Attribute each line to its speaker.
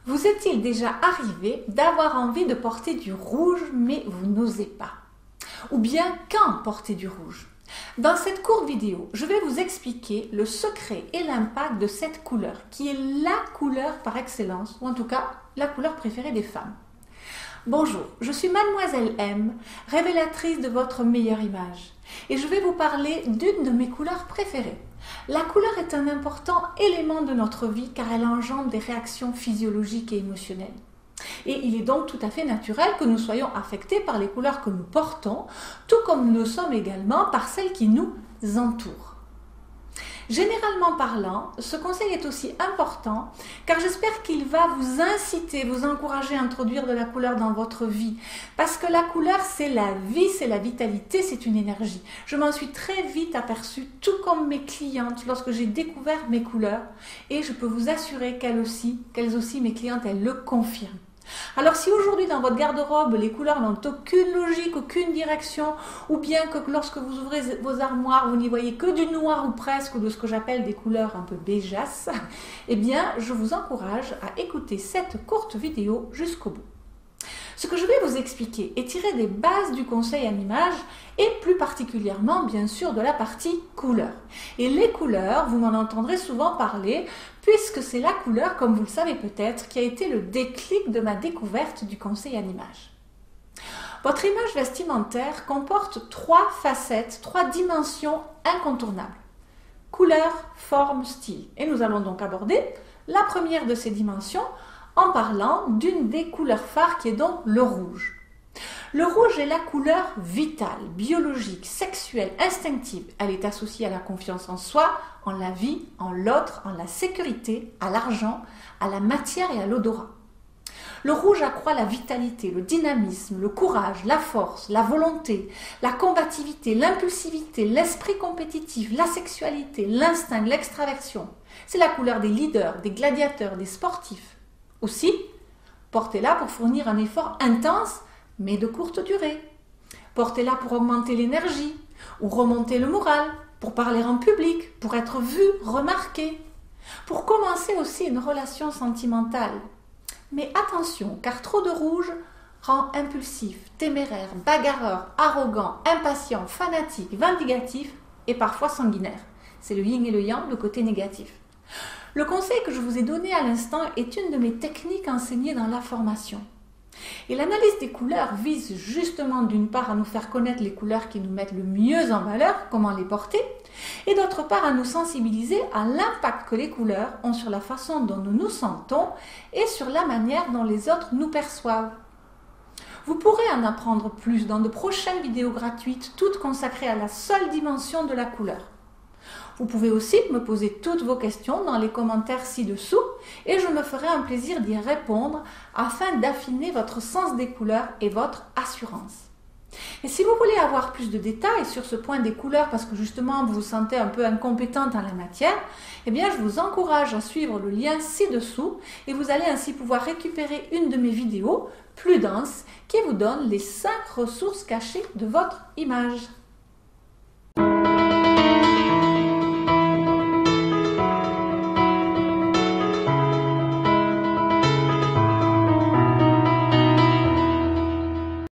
Speaker 1: Vous est-il déjà arrivé d'avoir envie de porter du rouge mais vous n'osez pas? Ou bien quand porter du rouge? Dans cette courte vidéo, je vais vous expliquer le secret et l'impact de cette couleur qui est la couleur par excellence, ou en tout cas la couleur préférée des femmes. Bonjour, je suis Mademoiselle M, révélatrice de votre meilleure image. Et je vais vous parler d'une de mes couleurs préférées. La couleur est un important élément de notre vie car elle engendre des réactions physiologiques et émotionnelles. Et il est donc tout à fait naturel que nous soyons affectés par les couleurs que nous portons, tout comme nous le sommes également par celles qui nous entourent. Généralement parlant, ce conseil est aussi important car j'espère qu'il va vous inciter, vous encourager à introduire de la couleur dans votre vie. Parce que la couleur, c'est la vie, c'est la vitalité, c'est une énergie. Je m'en suis très vite aperçue, tout comme mes clientes, lorsque j'ai découvert mes couleurs. Et je peux vous assurer qu'elles aussi, mes clientes, elles le confirment. Alors si aujourd'hui dans votre garde-robe les couleurs n'ont aucune logique, aucune direction, ou bien que lorsque vous ouvrez vos armoires vous n'y voyez que du noir ou presque, ou de ce que j'appelle des couleurs un peu béjasses, eh bien je vous encourage à écouter cette courte vidéo jusqu'au bout. Ce que je vais vous expliquer est tiré des bases du conseil en image et plus particulièrement bien sûr de la partie couleur. Et les couleurs, vous m'en entendrez souvent parler puisque c'est la couleur, comme vous le savez peut-être, qui a été le déclic de ma découverte du conseil en image. Votre image vestimentaire comporte trois facettes, trois dimensions incontournables. Couleur, forme, style. Et nous allons donc aborder la première de ces dimensions en parlant d'une des couleurs phares qui est donc le rouge. Le rouge est la couleur vitale, biologique, sexuelle, instinctive. Elle est associée à la confiance en soi, en la vie, en l'autre, en la sécurité, à l'argent, à la matière et à l'odorat. Le rouge accroît la vitalité, le dynamisme, le courage, la force, la volonté, la combativité, l'impulsivité, l'esprit compétitif, la sexualité, l'instinct, l'extraversion. C'est la couleur des leaders, des gladiateurs, des sportifs. Aussi, portez-la pour fournir un effort intense, mais de courte durée. Portez-la pour augmenter l'énergie ou remonter le moral, pour parler en public, pour être vu, remarqué, pour commencer aussi une relation sentimentale. Mais attention, car trop de rouge rend impulsif, téméraire, bagarreur, arrogant, impatient, fanatique, vindicatif et parfois sanguinaire. C'est le yin et le yang, le côté négatif. Le conseil que je vous ai donné à l'instant est une de mes techniques enseignées dans la formation. Et l'analyse des couleurs vise justement d'une part à nous faire connaître les couleurs qui nous mettent le mieux en valeur, comment les porter, et d'autre part à nous sensibiliser à l'impact que les couleurs ont sur la façon dont nous nous sentons et sur la manière dont les autres nous perçoivent. Vous pourrez en apprendre plus dans de prochaines vidéos gratuites, toutes consacrées à la seule dimension de la couleur. Vous pouvez aussi me poser toutes vos questions dans les commentaires ci-dessous et je me ferai un plaisir d'y répondre afin d'affiner votre sens des couleurs et votre assurance. Et si vous voulez avoir plus de détails sur ce point des couleurs parce que justement vous vous sentez un peu incompétente en la matière, eh bien je vous encourage à suivre le lien ci-dessous et vous allez ainsi pouvoir récupérer une de mes vidéos plus dense qui vous donne les 5 ressources cachées de votre image.